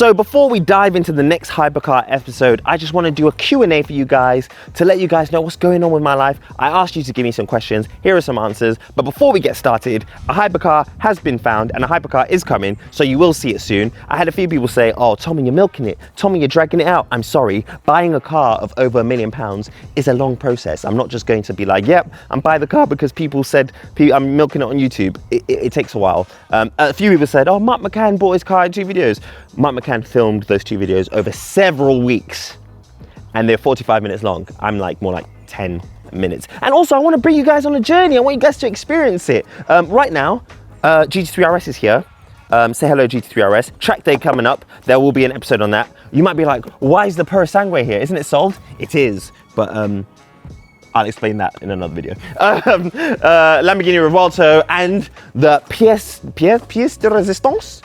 So before we dive into the next Hypercar episode, I just want to do a Q&A for you guys to let you guys know what's going on with my life. I asked you to give me some questions. Here are some answers. But before we get started, a Hypercar has been found and a Hypercar is coming, so you will see it soon. I had a few people say, oh, Tommy, you're milking it. Tommy, you're dragging it out. I'm sorry. Buying a car of over £1 million is a long process. I'm not just going to be like, yep, I'm buying the car because people said I'm milking it on YouTube. It takes a while. A few people said, oh, Mark McCann bought his car in 2 videos. Mark McCann filmed those 2 videos over several weeks and they're 45 minutes long. I'm like more like 10 minutes. And also I want to bring you guys on a journey. I want you guys to experience it. Right now, GT3 RS is here. Say hello GT3 RS. Track day coming up. There will be an episode on that. You might be like, why is the Pura Sangue here? Isn't it sold? It is, but I'll explain that in another video. Lamborghini Revuelto and the pièce de résistance?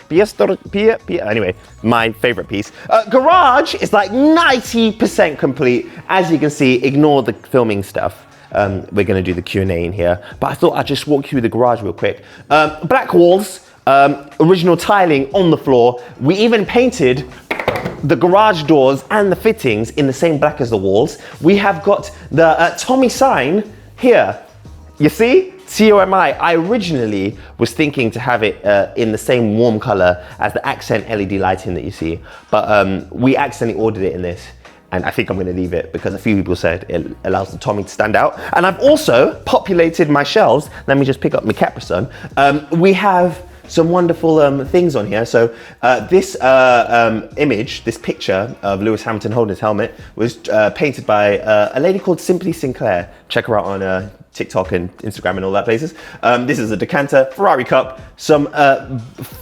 Anyway, my favorite piece. Garage is like 90% complete. As you can see, ignore the filming stuff. We're gonna do the Q&A in here, but I thought I'd just walk you through the garage real quick. Black walls, original tiling on the floor. We even painted the garage doors and the fittings in the same black as the walls. We have got the Tomi sign here. You see? TOMI. I originally was thinking to have it in the same warm color as the accent LED lighting that you see, but we accidentally ordered it in this. And I think I'm gonna leave it because a few people said it allows the Tomi to stand out. And I've also populated my shelves. Let me just pick up my Caprison. We have some wonderful things on here. So this image, this picture of Lewis Hamilton holding his helmet was painted by a lady called Simply Sinclair. Check her out on TikTok and Instagram and all that places. This is a decanter, Ferrari cup, some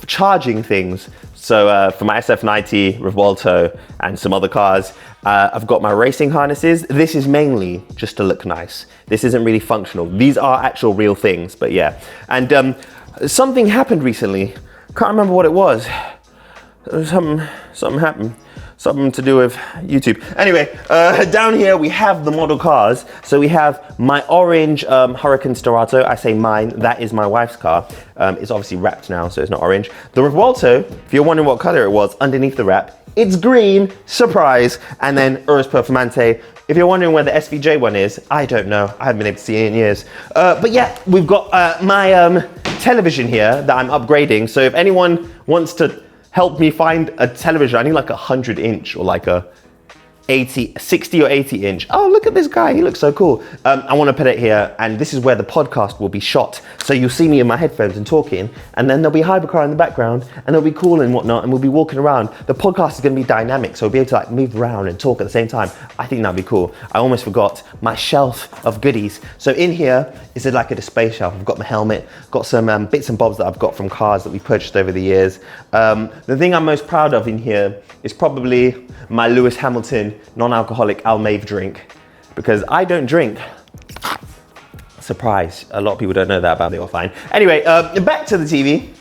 charging things. So for my SF90, Revuelto, and some other cars, I've got my racing harnesses. This is mainly just to look nice. This isn't really functional. These are actual real things, but yeah. And something happened recently. Can't remember what it was. Something happened. Something to do with YouTube. Anyway, down here we have the model cars. So we have my orange Hurricane Storato. I say mine, that is my wife's car. It's obviously wrapped now, so it's not orange. The Revuelto, if you're wondering what color it was, underneath the wrap, it's green, surprise. And then Urus Performante. If you're wondering where the SVJ one is, I don't know. I haven't been able to see it in years. But yeah, we've got my television here that I'm upgrading. So if anyone wants to help me find a television, I need like a 100-inch or like a 60 or 80 inch. Oh, look at this guy, he looks so cool. I want to put it here, and this is where the podcast will be shot. So you'll see me in my headphones and talking, and then there'll be Hypercar in the background, and it'll be cool and whatnot, and we'll be walking around. The podcast is going to be dynamic, so we'll be able to like move around and talk at the same time. I think that'd be cool. I almost forgot my shelf of goodies. So in here is like a display shelf. I've got my helmet, got some bits and bobs that I've got from cars that we've purchased over the years. The thing I'm most proud of in here is probably my Lewis Hamilton non-alcoholic Almave drink, because I don't drink. Surprise, a lot of people don't know that about me. Or fine. Anyway, back to the TV.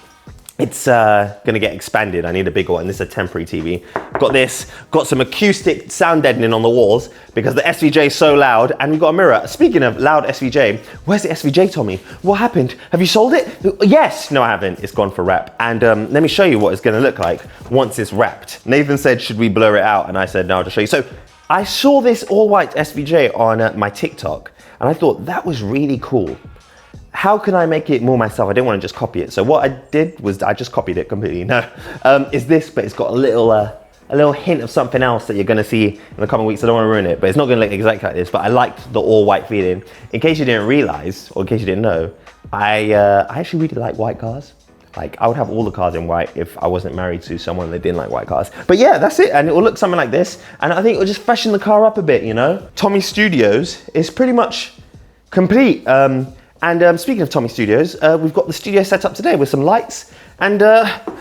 It's gonna get expanded. I need a bigger one. This is a temporary TV. Got this, got some acoustic sound deadening on the walls because the SVJ is so loud, and we've got a mirror. Speaking of loud SVJ, where's the SVJ, Tommy? What happened? Have you sold it? Yes, no I haven't. It's gone for wrap. And let me show you what it's gonna look like once it's wrapped. Nathan said, should we blur it out? And I said, no, I'll just show you. So I saw this all white SVJ on my TikTok, and I thought that was really cool. How can I make it more myself? I didn't want to just copy it. So what I did was I just copied it completely. No, it's this, but it's got a little hint of something else that you're gonna see in the coming weeks. I don't want to ruin it, but it's not gonna look exactly like this, but I liked the all white feeling. In case you didn't realize, or in case you didn't know, I actually really like white cars. Like I would have all the cars in white if I wasn't married to someone that didn't like white cars. But yeah, that's it. And it will look something like this. And I think it will just freshen the car up a bit, you know? Tomi Studios is pretty much complete. And speaking of Tomi Studios, we've got the studio set up today with some lights and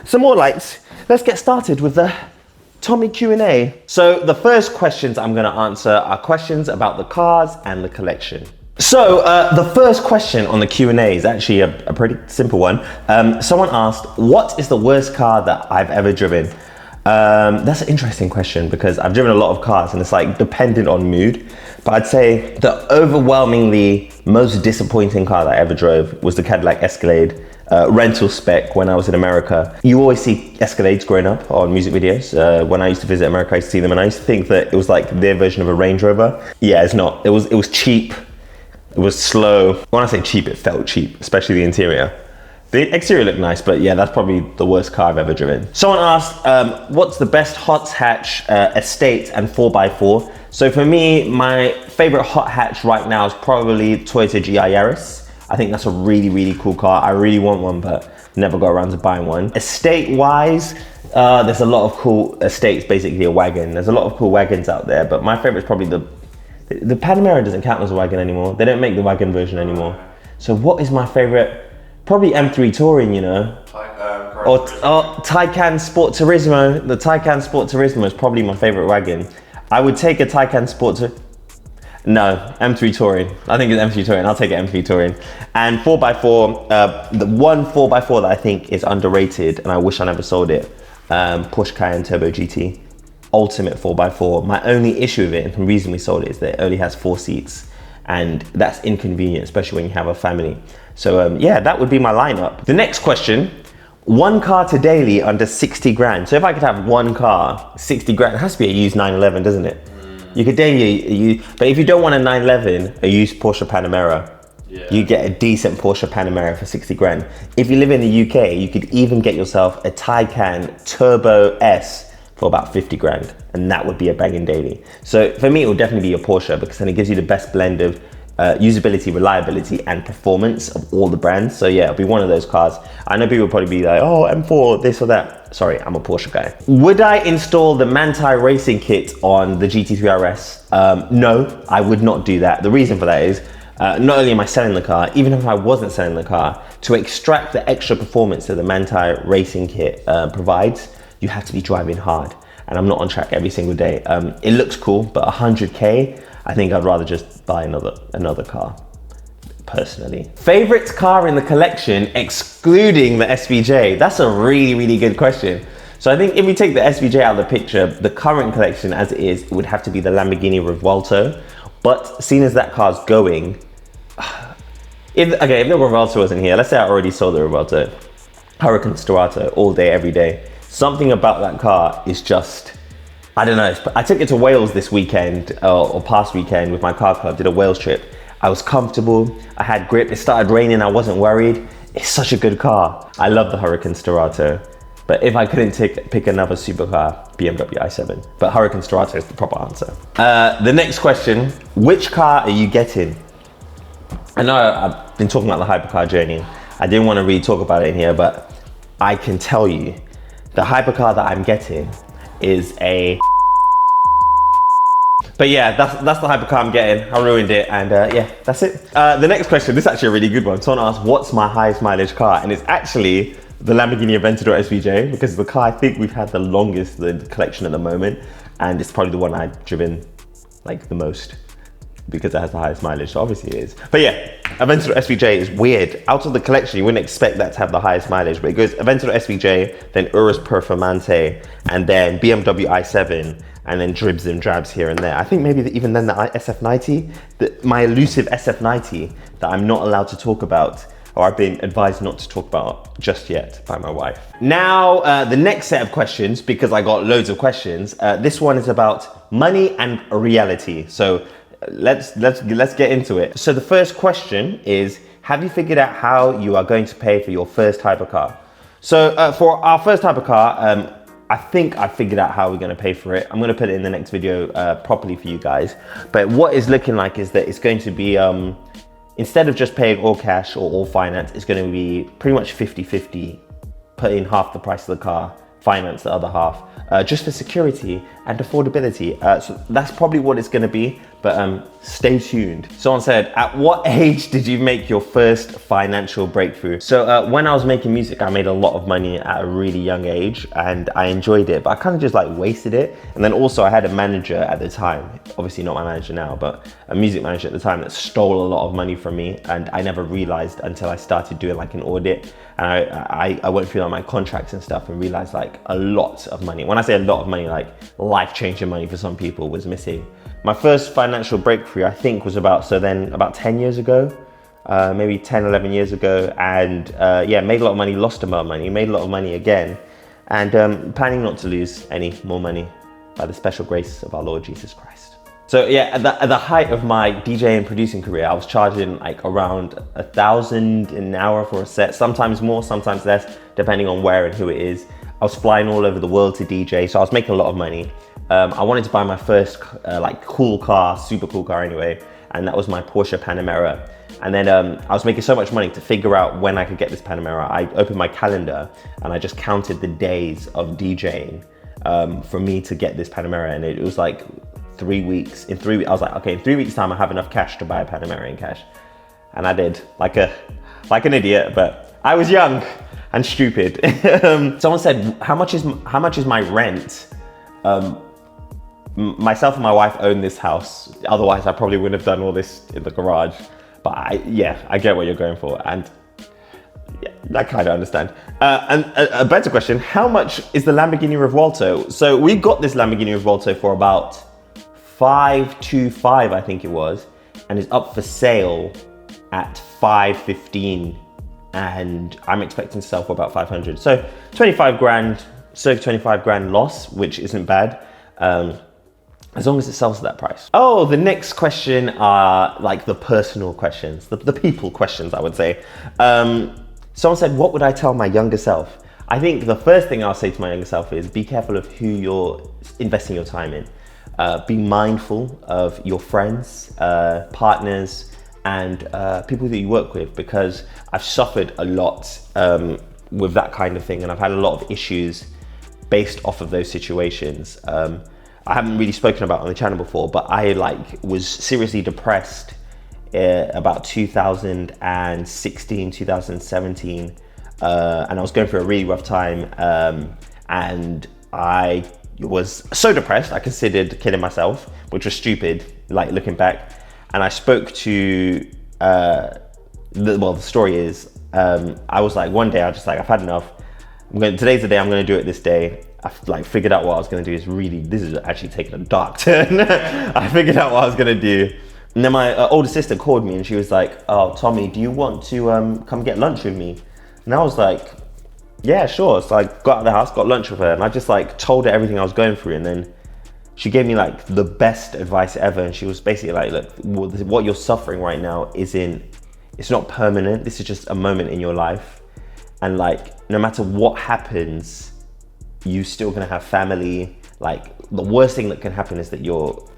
some more lights. Let's get started with the Tomi Q&A. So the first questions I'm gonna answer are questions about the cars and the collection. So the first question on the Q&A is actually a pretty simple one. Someone asked, what is the worst car that I've ever driven? That's an interesting question because I've driven a lot of cars and it's like dependent on mood. But I'd say the overwhelmingly most disappointing car that I ever drove was the Cadillac Escalade rental spec when I was in America. You always see Escalades growing up on music videos. When I used to visit America, I used to see them, and I used to think that it was like their version of a Range Rover. Yeah, it's not. It was cheap. It was slow. When I say cheap, it felt cheap, especially the interior. The exterior looked nice, but yeah, that's probably the worst car I've ever driven. Someone asked, what's the best hot hatch, estate and 4x4? So for me, my favorite hot hatch right now is probably Toyota GI Yaris. I think that's a really, really cool car. I really want one, but never got around to buying one. Estate-wise, there's a lot of cool estates, basically a wagon. There's a lot of cool wagons out there, but my favorite is probably the Panamera doesn't count as a wagon anymore. They don't make the wagon version anymore. So what is my favorite? Probably M3 Touring, you know. Or Taycan Sport Turismo. The Taycan Sport Turismo is probably my favorite wagon. I would take a Taycan Sport No, M3 Touring. I think it's M3 Touring. I'll take it M3 Touring. And 4x4, the one 4x4 that I think is underrated, and I wish I never sold it, Porsche Cayenne Turbo GT. Ultimate 4x4. My only issue with it, and the reason we sold it, is that it only has 4 seats. And that's inconvenient, especially when you have a family. So yeah, that would be my lineup. The next question, one car to daily under 60 grand. So if I could have one car, 60 grand, it has to be a used 911, doesn't it? You could daily but if you don't want a 911, a used Porsche Panamera, you get a decent Porsche Panamera for 60 grand. If you live in the UK, you could even get yourself a Taycan Turbo S for about 50 grand, and that would be a banging daily. So for me, it would definitely be a Porsche, because then it gives you the best blend of usability, reliability, and performance of all the brands. So yeah, it'll be one of those cars. I know people will probably be like, oh, M4, this or that. Sorry, I'm a Porsche guy. Would I install the Manti Racing Kit on the GT3 RS? No, I would not do that. The reason for that is, not only am I selling the car, even if I wasn't selling the car, to extract the extra performance that the Manti Racing Kit provides, you have to be driving hard. And I'm not on track every single day. It looks cool, but 100K, I think I'd rather just buy another car, personally. Favorite car in the collection, excluding the SVJ? That's a really, really good question. So I think if we take the SVJ out of the picture, the current collection as it is, it would have to be the Lamborghini Revuelto. But seeing as that car's going, if the Revuelto wasn't here, let's say I already sold the Revuelto, Huracan Storato, all day, every day. Something about that car is just, I don't know. I took it to Wales this weekend, or past weekend, with my car club, did a Wales trip. I was comfortable, I had grip, it started raining, I wasn't worried. It's such a good car. I love the Huracan Storato. But if I couldn't pick another supercar, BMW i7. But Huracan Storato is the proper answer. The next question, which car are you getting? I know I've been talking about the hypercar journey. I didn't want to really talk about it in here, but I can tell you, the hypercar that I'm getting is a... But yeah, that's the hypercar I'm getting. I ruined it, and yeah, that's it. The next question, this is actually a really good one. Someone asked, what's my highest mileage car? And it's actually the Lamborghini Aventador SVJ, because the car I think we've had the longest in the collection at the moment, and it's probably the one I've driven like the most, because it has the highest mileage, so obviously it is. But yeah, Aventador SVJ is weird. Out of the collection, you wouldn't expect that to have the highest mileage, but it goes Aventador SVJ, then Urus Performante, and then BMW i7, and then dribs and drabs here and there. I think maybe even then the SF90, my elusive SF90 that I'm not allowed to talk about, or I've been advised not to talk about just yet by my wife. Now, the next set of questions, because I got loads of questions, this one is about money and reality. So let's get into it. So the first question is, have you figured out how you are going to pay for your first hypercar? So for our first hypercar, I think I figured out how we're going to pay for it. I'm going to put it in the next video properly for you guys. But what it's looking like is that it's going to be, instead of just paying all cash or all finance, it's going to be pretty much 50-50, put in half the price of the car, finance the other half, just for security and affordability. So that's probably what it's going to be, but stay tuned. Someone said, at what age did you make your first financial breakthrough? So when I was making music, I made a lot of money at a really young age, and I enjoyed it, but I kind of just like wasted it. And then also I had a manager at the time, obviously not my manager now, but a music manager at the time that stole a lot of money from me, and I never realized until I started doing like an audit, and I went through like my contracts and stuff and realized like a lot of money. When I say a lot of money, like life-changing money for some people, was missing. My first financial breakthrough, I think, was about 10 years ago. maybe 10, 11 years ago, and yeah, made a lot of money, lost a lot of money, made a lot of money again, and planning not to lose any more money by the special grace of our Lord Jesus Christ. So yeah, at the height of my DJ and producing career, I was charging like around 1,000 an hour for a set, sometimes more, sometimes less, depending on where and who it is. I was flying all over the world to DJ, so I was making a lot of money. I wanted to buy my first like cool car, super cool car anyway, and that was my Porsche Panamera. And then I was making so much money to figure out when I could get this Panamera. I opened my calendar and I just counted the days of DJing for me to get this Panamera, and it was like 3 weeks. In 3 weeks, I was like, okay, in 3 weeks time, I have enough cash to buy a Panamera in cash. And I did, like an idiot, but I was young and stupid. Someone said, how much is my rent? Myself and my wife own this house. Otherwise, I probably wouldn't have done all this in the garage. But I get what you're going for. And yeah, I kind of understand. And a better question, how much is the Lamborghini Revuelto? So we got this Lamborghini Revuelto for about 525, I think it was, and it's up for sale at 515, and I'm expecting to sell for about 500. So 25 grand, so 25 grand loss, which isn't bad, as long as it sells at that price. Oh, the next question are like the personal questions, the people questions, I would say. Someone said, what would I tell my younger self? I think the first thing I'll say to my younger self is be careful of who you're investing your time in. Be mindful of your friends, partners, and people that you work with, because I've suffered a lot with that kind of thing, and I've had a lot of issues based off of those situations. I haven't really spoken about it on the channel before, but I was seriously depressed about 2016, 2017, and I was going through a really rough time, and I was so depressed I considered killing myself, which was stupid, like looking back. And I spoke to the story is I was like, one day I was just like, I've had enough. Today's the day, I'm going to do it this day. I figured out what I was going to do. This is actually taking a dark turn. I figured out what I was going to do. And then my older sister called me and she was like, oh, Tommy, do you want to come get lunch with me? And I was like, yeah, sure. So I got out of the house, got lunch with her, and I just told her everything I was going through. And then she gave me the best advice ever. And she was basically like, look, what you're suffering right now it's not permanent. This is just a moment in your life. And no matter what happens, you're still gonna have family. The worst thing that can happen is that you're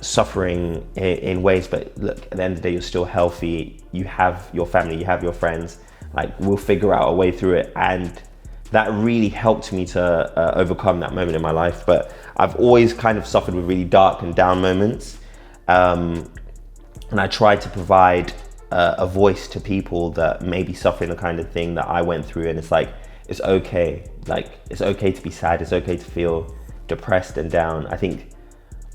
suffering in ways, but look, at the end of the day, you're still healthy. You have your family, you have your friends. We'll figure out a way through it. And that really helped me to overcome that moment in my life. But I've always kind of suffered with really dark and down moments. And I tried to provide a voice to people that may be suffering the kind of thing that I went through. And it's it's okay. It's okay to be sad. It's okay to feel depressed and down. I think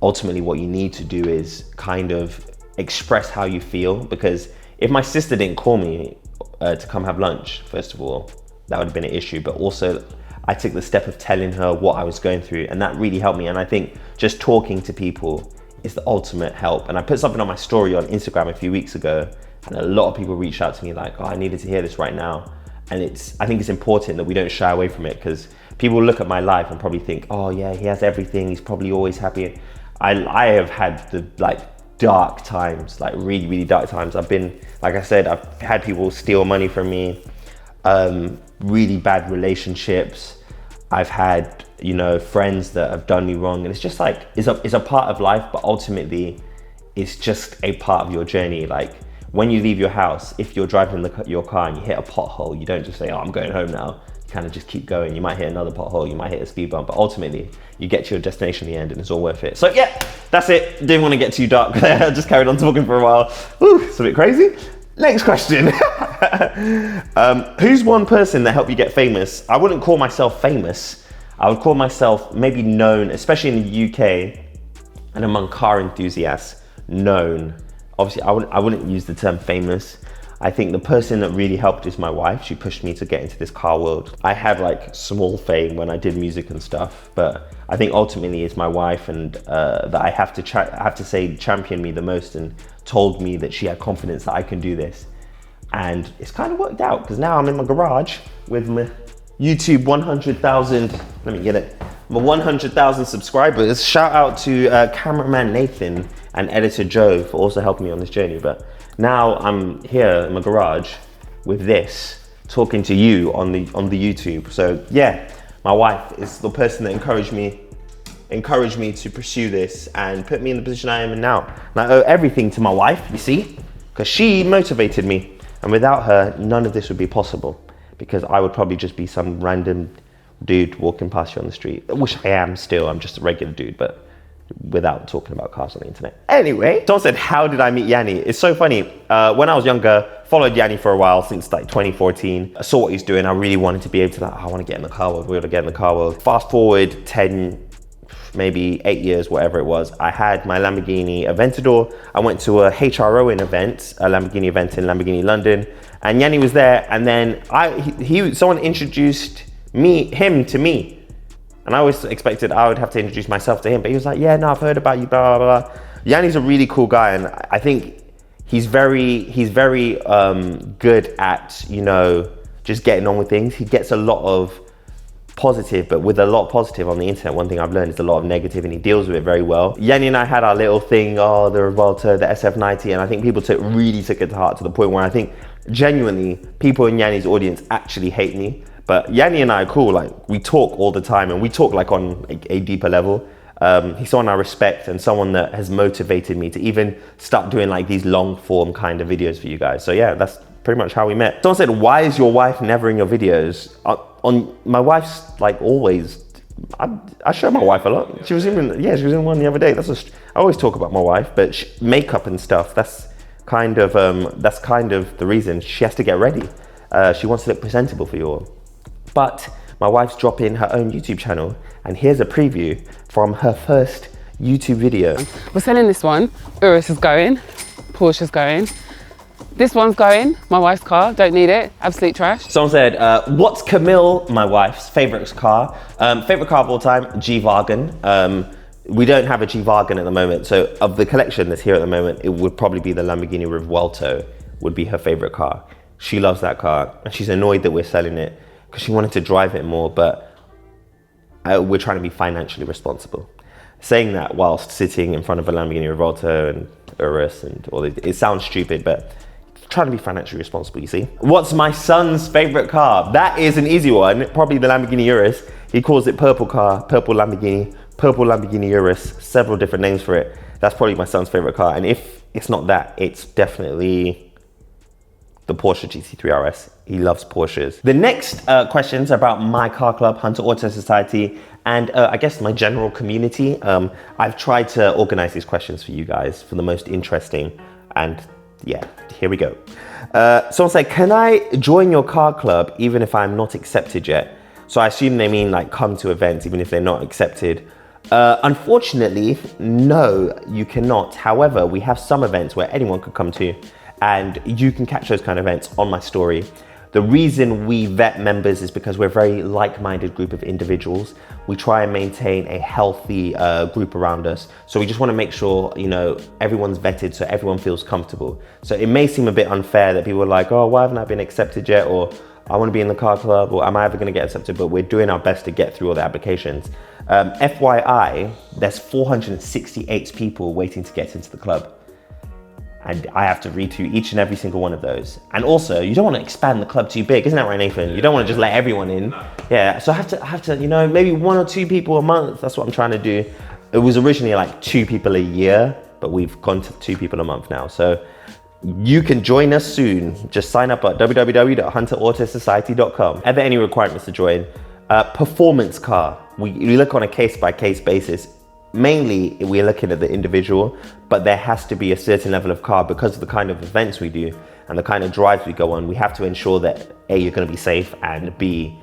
ultimately what you need to do is kind of express how you feel, because if my sister didn't call me to come have lunch, first of all, that would have been an issue. But also I took the step of telling her what I was going through, and that really helped me. And I think just talking to people is the ultimate help. And I put something on my story on Instagram a few weeks ago, and a lot of people reached out to me like, oh, I needed to hear this right now. And I think it's important that we don't shy away from it, because people look at my life and probably think, oh yeah, he has everything, he's probably always happy. I have had the dark times, really, really dark times. I've been, like I said, I've had people steal money from me, really bad relationships. I've had, friends that have done me wrong. And it's just it's a part of life, but ultimately it's just a part of your journey. When you leave your house, if you're driving your car and you hit a pothole, you don't just say, oh, I'm going home now. You kind of just keep going. You might hit another pothole, you might hit a speed bump, but ultimately you get to your destination in the end and it's all worth it. So yeah, that's it. Didn't want to get too dark there. I just carried on talking for a while. Whew, it's a bit crazy. Next question. Who's one person that helped you get famous? I wouldn't call myself famous. I would call myself maybe known, especially in the UK and among car enthusiasts, known. Obviously, I wouldn't use the term famous. I think the person that really helped is my wife. She pushed me to get into this car world. I had like small fame when I did music and stuff, but I think ultimately it's my wife and that I have to say championed me the most and told me that she had confidence that I can do this. And it's kind of worked out because now I'm in my garage with my YouTube 100,000, let me get it, my 100,000 subscribers. Shout out to cameraman Nathan and editor Joe for also helping me on this journey. But now I'm here in my garage with this, talking to you on the YouTube. So yeah, my wife is the person that encouraged me to pursue this and put me in the position I am in now. And I owe everything to my wife, you see, because she motivated me. And without her, none of this would be possible, because I would probably just be some random dude walking past you on the street, which I am still. I'm just a regular dude, but without talking about cars on the internet. Anyway, someone said, how did I meet Yanni? It's so funny. When I was younger, followed Yanni for a while, since like 2014. I saw what he's doing. I really wanted to be able to, like, I want to get in the car world, we want to get in the car world. Fast forward 10, maybe 8 years, whatever it was, I had my Lamborghini Aventador. I went to a HROing event, a Lamborghini event in Lamborghini London, and Yanni was there. And then someone introduced him to me. And I always expected I would have to introduce myself to him, but he was like, yeah, no, I've heard about you, blah, blah, blah. Yanni's a really cool guy, and I think he's very good at, you know, just getting on with things. He gets a lot of positive, but with a lot of positive on the internet, one thing I've learned is a lot of negative, and he deals with it very well. Yanni and I had our little thing, the Revolto, the SF90, and I think people really took it to heart, to the point where I think genuinely people in Yanni's audience actually hate me. But Yanni and I are cool. Like, we talk all the time, and we talk like on a deeper level. He's someone I respect, and someone that has motivated me to even start doing like these long form kind of videos for you guys. So yeah, that's pretty much how we met. Someone said, why is your wife never in your videos? My wife's like always, I show my wife a lot. She was in one the other day. I always talk about my wife, but makeup and stuff, that's kind of the reason. She has to get ready. She wants to look presentable for you all. But my wife's dropping her own YouTube channel, and here's a preview from her first YouTube video. We're selling this one. Urus is going, Porsche's going. This one's going, my wife's car, don't need it, absolute trash. Someone said, what's Camille, my wife's favorite car? Favorite car of all time, G-Wagen. We don't have a G-Wagen at the moment, so of the collection that's here at the moment, it would probably be the Lamborghini Revuelto would be her favorite car. She loves that car, and she's annoyed that we're selling it because she wanted to drive it more, but we're trying to be financially responsible. Saying that whilst sitting in front of a Lamborghini Revuelto and Urus and all this, it sounds stupid, but trying to be financially responsible, you see. What's my son's favorite car? That is an easy one, probably the Lamborghini Urus. He calls it purple car, purple Lamborghini Urus, several different names for it. That's probably my son's favorite car, and if it's not that, it's definitely the Porsche GT3 RS. He loves Porsches. The next questions are about my car club, Hunter Auto Society, and I guess my general community. I've tried to organize these questions for you guys for the most interesting, and yeah, here we go. Someone said, can I join your car club even if I'm not accepted yet? So I assume they mean like come to events even if they're not accepted. Unfortunately, no, you cannot. However, we have some events where anyone could come to, and you can catch those kind of events on my story. The reason we vet members is because we're a very like-minded group of individuals. We try and maintain a healthy group around us. So we just want to make sure, you know, everyone's vetted so everyone feels comfortable. So it may seem a bit unfair that people are like, oh, why haven't I been accepted yet? Or I want to be in the car club, or am I ever going to get accepted? But we're doing our best to get through all the applications. FYI, there's 468 people waiting to get into the club. And I have to read through each and every single one of those. And also, you don't want to expand the club too big, isn't that right, Nathan? You don't want to just let everyone in. No. Yeah, so I have to, you know, maybe 1 or 2 people a month. That's what I'm trying to do. It was originally like 2 people a year, but we've gone to 2 people a month now. So you can join us soon. Just sign up at www.hunterautosociety.com. Are there any requirements to join? Performance car. We look on a case-by-case basis. Mainly, we're looking at the individual, but there has to be a certain level of car because of the kind of events we do and the kind of drives we go on. We have to ensure that A, you're going to be safe, and B,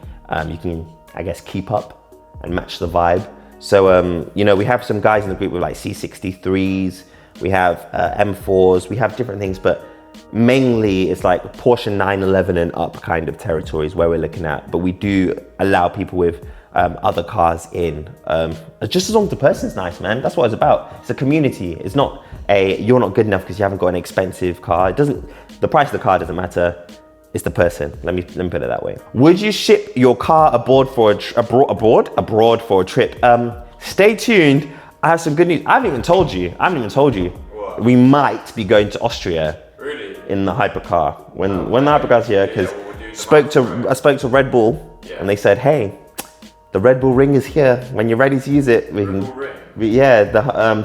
you can, I guess, keep up and match the vibe. So, you know, we have some guys in the group with like C63s, we have M4s, we have different things, but mainly it's like Porsche 911 and up kind of territories where we're looking at, but we do allow people with other cars in. Just as long as the person's nice, man. That's what it's about. It's a community. It's not you're not good enough because you haven't got an expensive car. The price of the car doesn't matter. It's the person. Let me put it that way. Would you ship your car abroad for abroad for a trip? Stay tuned. I have some good news. I haven't even told you. What? We might be going to Austria. Really? In the Hypercar. When the Hypercar's here, because I spoke to Red Bull, and they said, hey, the Red Bull ring is here. When you're ready to use it, we can.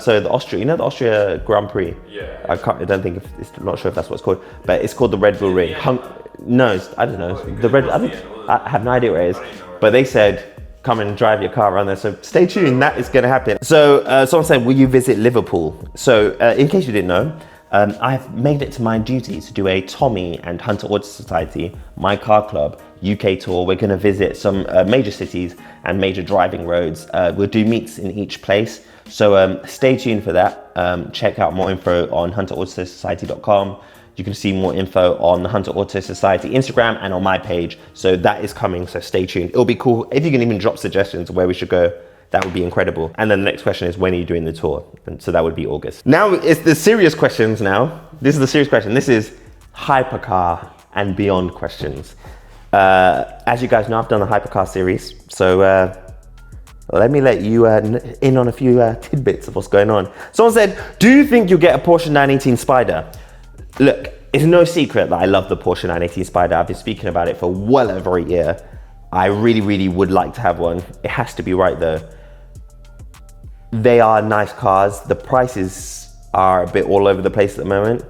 So the Austria, the Austria Grand Prix. Yeah. Not sure if that's what it's called, but it's called the Red Bull ring. No, I don't know. I have no idea where it is, but they said come and drive your car around there. So stay tuned. That is going to happen. So someone said, will you visit Liverpool? So in case you didn't know, I've made it to my duty to do a Tomi and Hunter Auto Society, my car club, UK tour. We're going to visit some major cities and major driving roads. We'll do meets in each place. So stay tuned for that. Check out more info on hunterauto.society.com. You can see more info on the Hunter Auto Society Instagram and on my page. So that is coming, so stay tuned. It'll be cool. If you can even drop suggestions of where we should go, that would be incredible. And then the next question is, when are you doing the tour? And so that would be August. Now it's the serious questions now. This is the serious question. This is Hypercar and beyond questions. As you guys know, I've done the Hypercar series. So let me let you in on a few tidbits of what's going on. Someone said, do you think you'll get a Porsche 918 Spider? Look, it's no secret that I love the Porsche 918 Spider. I've been speaking about it for well over a year. I really, really would like to have one. It has to be right though. They are nice cars. The prices are a bit all over the place at the moment.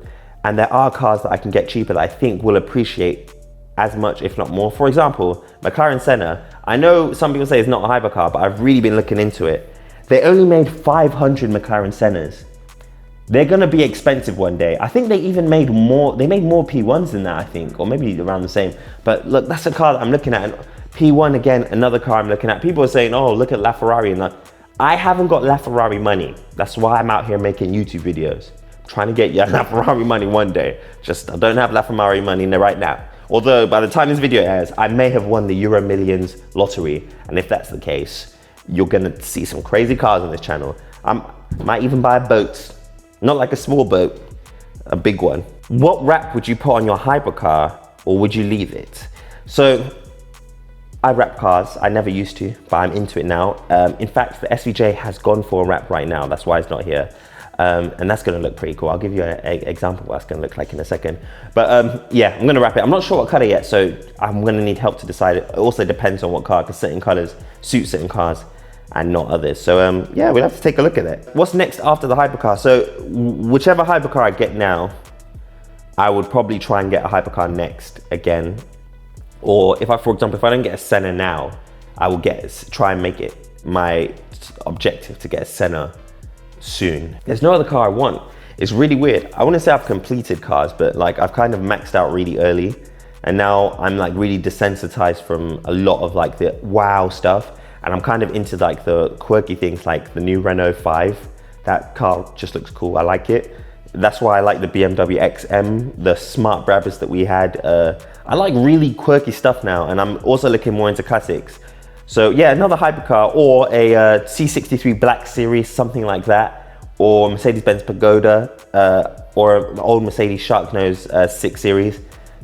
And there are cars that I can get cheaper that I think will appreciate as much, if not more. For example, McLaren Senna. I know some people say it's not a hypercar, but I've really been looking into it. They only made 500 McLaren Sennas. They're gonna be expensive one day. I think they even made more, they made more P1s than that, I think, or maybe around the same. But look, that's a car that I'm looking at. And P1 again, another car I'm looking at. People are saying, oh, look at LaFerrari and that. I haven't got LaFerrari money. That's why I'm out here making YouTube videos. Trying to get your LaFerrari money one day. Just, I don't have LaFerrari money right now. Although by the time this video airs, I may have won the Euro Millions lottery. And if that's the case, you're gonna see some crazy cars on this channel. I might even buy a boat. Not like a small boat, a big one. What wrap would you put on your hypercar, or would you leave it? So, I wrap cars. I never used to, but I'm into it now. In fact, the SVJ has gone for a wrap right now. That's why it's not here. And that's gonna look pretty cool. I'll give you an example of what that's gonna look like in a second. But yeah, I'm gonna wrap it. I'm not sure what color yet, so I'm gonna need help to decide. It also depends on what car, because certain colors suit certain cars and not others. So yeah, we'll have to take a look at it. What's next after the hypercar? So whichever hypercar I get now, I would probably try and get a hypercar next again. Or if I, for example, if I don't get a Senna now, I will try and make it my objective to get a Senna soon. There's no other car I want. It's really weird. I wouldn't say I've completed cars, but like I've kind of maxed out really early. And now I'm like really desensitized from a lot of like the wow stuff. And I'm kind of into like the quirky things, like the new Renault 5. That car just looks cool, I like it. That's why I like the BMW XM, the smart Brabus that we had. I like really quirky stuff now, and I'm also looking more into classics. So yeah, another hypercar or a C63 Black Series, something like that. Or Mercedes-Benz Pagoda, or an old Mercedes Sharknose 6 Series.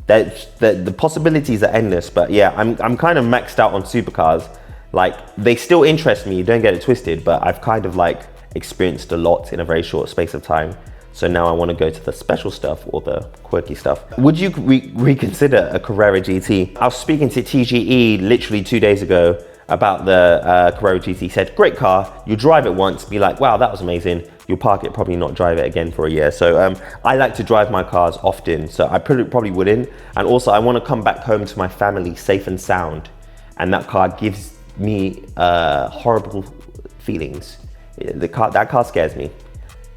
The possibilities are endless, but yeah, I'm kind of maxed out on supercars. Like, they still interest me, don't get it twisted, but I've kind of like experienced a lot in a very short space of time. So now I want to go to the special stuff or the quirky stuff. Would you reconsider a Carrera GT? I was speaking to TGE literally 2 days ago about the Carrera GT. He said, great car, you drive it once, be like, wow, that was amazing. You'll park it, probably not drive it again for a year. So I like to drive my cars often, so I probably wouldn't. And also I want to come back home to my family safe and sound. And that car gives me horrible feelings. That car scares me.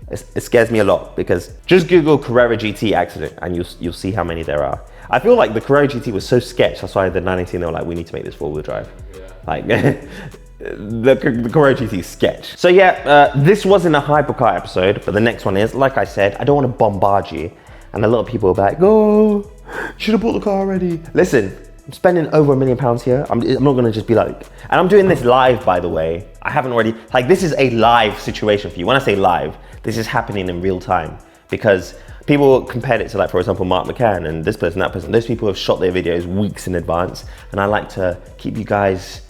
It scares me a lot, because just Google Carrera GT accident and you'll see how many there are. I feel like the Carrera GT was so sketch, that's why the 918 they were like, we need to make this four-wheel drive. Yeah. Like the Carrera GT sketch. So yeah, this wasn't a hypercar episode, but the next one is, like I said, I don't want to bombard you. And a lot of people are like, oh, should have bought the car already. Listen, I'm spending over £1 million here. I'm not gonna just be like, and I'm doing this live, by the way. I haven't already, like, this is a live situation for you. When I say live, this is happening in real time, because people compared it to, like, for example, Mark McCann and this person, that person. Those people have shot their videos weeks in advance, and I like to keep you guys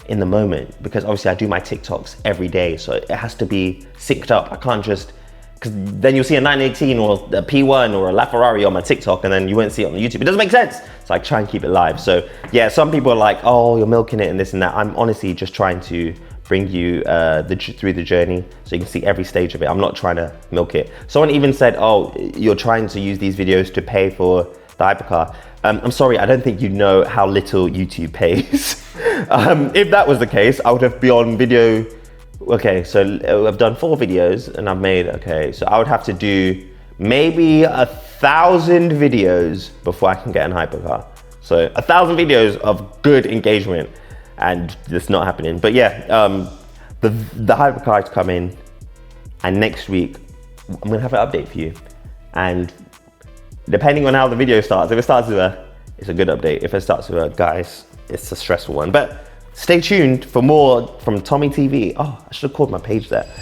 in the moment, because obviously I do my TikToks every day, so it has to be synced up. I can't just, because then you'll see a 918 or a P1 or a LaFerrari on my TikTok, and then you won't see it on YouTube. It doesn't make sense. So I try and keep it live. So yeah, some people are like, oh, you're milking it and this and that. I'm honestly just trying to bring you through the journey so you can see every stage of it. I'm not trying to milk it. Someone even said, oh, you're trying to use these videos to pay for the hypercar. I'm sorry, I don't think you know how little YouTube pays. If that was the case, I would have been on video. Okay, so I've done 4 videos and I've made, okay, so I would have to do maybe 1,000 videos before I can get an hypercar. So 1,000 videos of good engagement, and it's not happening. But yeah, the hypercar is coming, and next week I'm gonna have an update for you. And depending on how the video starts, if it starts with it's a good update. If it starts with guys, it's a stressful one. But stay tuned for more from Tomi TV. Oh, I should have called my page that.